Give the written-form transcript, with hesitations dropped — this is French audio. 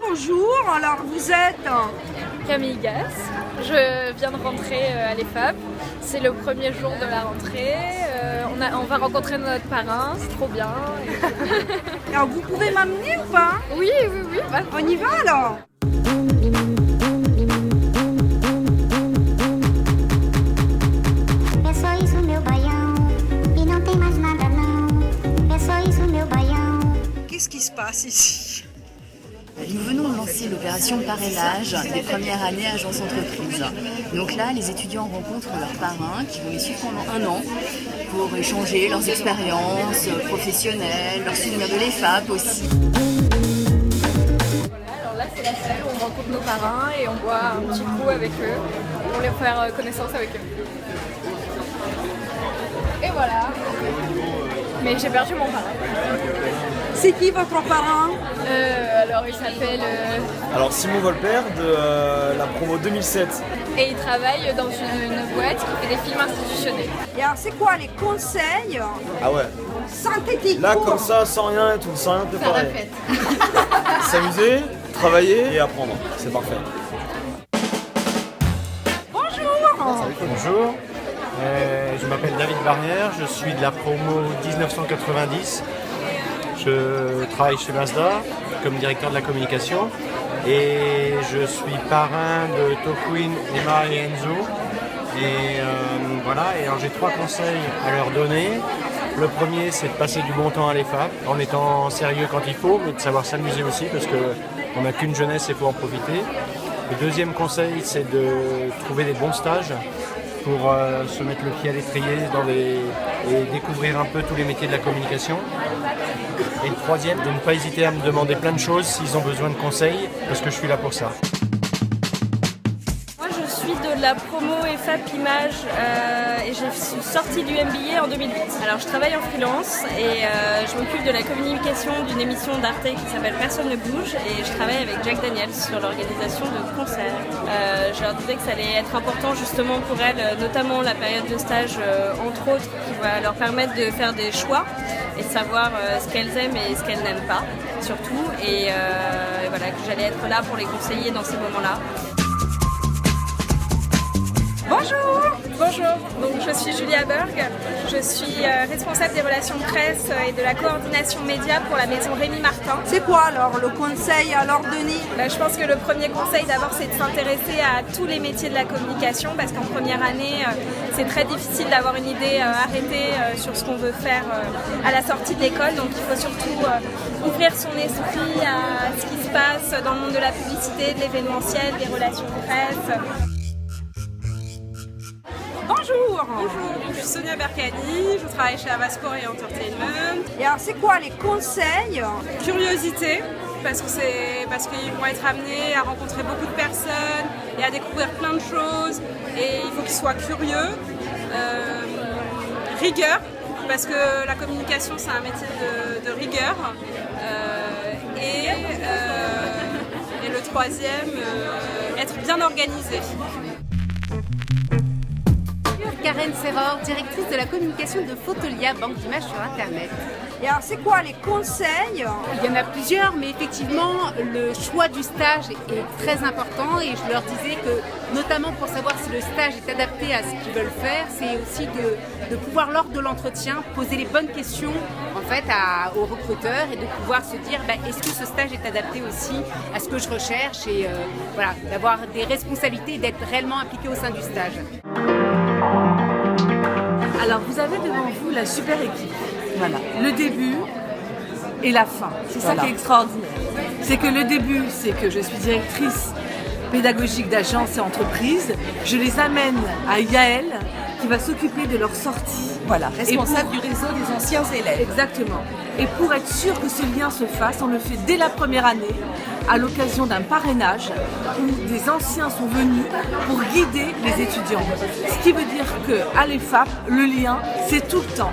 Bonjour, alors vous êtes Camille Gass, je viens de rentrer à l'EFAP, c'est le premier jour de la rentrée, on va rencontrer notre parrain, c'est trop bien. Alors vous pouvez m'amener ou pas? Oui, bah. On y va alors? Qu'est-ce qui se passe ici? Nous venons de lancer l'opération parrainage des premières années agence entreprise. Donc là, les étudiants rencontrent leurs parrains qui vont les suivre pendant 1 an pour échanger leurs expériences professionnelles, leurs souvenirs de l'EFAP aussi. Voilà, alors là c'est la salle où on rencontre nos parrains et on boit un petit coup avec eux pour les faire connaissance avec eux. Et voilà. Mais j'ai perdu mon parrain. C'est qui votre parrain? Alors il s'appelle... Alors Simon Volpert de la promo 2007. Et il travaille dans une boîte qui fait des films institutionnels. Et alors c'est quoi les conseils Ah ouais. synthétiques? Là comme ça, sans rien et tout, sans rien préparer. la fête. S'amuser, travailler et apprendre. C'est parfait. Bonjour, je m'appelle David Barnière, je suis de la promo 1990. Je travaille chez Mazda comme directeur de la communication et je suis parrain de Tokwin, Emma et Enzo. Et voilà, et alors j'ai 3 conseils à leur donner. Le premier, c'est de passer du bon temps à l'EFAP en étant sérieux quand il faut, mais de savoir s'amuser aussi parce qu'on n'a qu'une jeunesse et il faut en profiter. Le deuxième conseil, c'est de trouver des bons stages pour se mettre le pied à l'étrier et découvrir un peu tous les métiers de la communication. Et le troisième, de ne pas hésiter à me demander plein de choses s'ils ont besoin de conseils, parce que je suis là pour ça. Moi je suis de la promo EFAP Image et je suis sortie du MBA en 2008. Alors je travaille en freelance et je m'occupe de la communication d'une émission d'Arte qui s'appelle Personne ne bouge et je travaille avec Jack Daniels sur l'organisation de concerts. Je leur disais que ça allait être important justement pour elles, notamment la période de stage entre autres qui va leur permettre de faire des choix et de savoir ce qu'elles aiment et ce qu'elles n'aiment pas surtout et voilà que j'allais être là pour les conseiller dans ces moments-là. Bonjour. Bonjour, donc je suis Julia Berg, je suis responsable des relations presse et de la coordination média pour la maison Rémi Martin. C'est quoi alors le conseil à leur donner? Je pense que le premier conseil d'abord c'est de s'intéresser à tous les métiers de la communication parce qu'en première année c'est très difficile d'avoir une idée arrêtée sur ce qu'on veut faire à la sortie de l'école, donc il faut surtout ouvrir son esprit à ce qui se passe dans le monde de la publicité, de l'événementiel, des relations presse. Bonjour. Bonjour, je suis Sonia Berkani, je travaille chez Avascore et Entertainment. Et alors c'est quoi les conseils? Curiosité, parce qu'ils vont être amenés à rencontrer beaucoup de personnes et à découvrir plein de choses et il faut qu'ils soient curieux. Rigueur, parce que la communication c'est un métier de rigueur. Et le troisième, être bien organisé. Karen Serror, directrice de la communication de Photolia, banque d'images sur Internet. Et alors c'est quoi les conseils? Il y en a plusieurs, mais effectivement, le choix du stage est très important et je leur disais que, notamment pour savoir si le stage est adapté à ce qu'ils veulent faire, c'est aussi de pouvoir, lors de l'entretien, poser les bonnes questions en fait, aux recruteurs et de pouvoir se dire est-ce que ce stage est adapté aussi à ce que je recherche et voilà, d'avoir des responsabilités et d'être réellement impliqué au sein du stage. Alors vous avez devant vous la super équipe. Voilà. Le début et la fin. C'est ça qui est extraordinaire. C'est que le début, c'est que je suis directrice pédagogique d'agence et entreprise. Je les amène à Yael qui va s'occuper de leur sortie. Voilà, responsable du réseau des anciens élèves. Exactement. Et pour être sûr que ce lien se fasse, on le fait dès la première année, à l'occasion d'un parrainage où des anciens sont venus pour guider les étudiants. Ce qui veut dire qu'à l'EFAP, le lien, c'est tout le temps.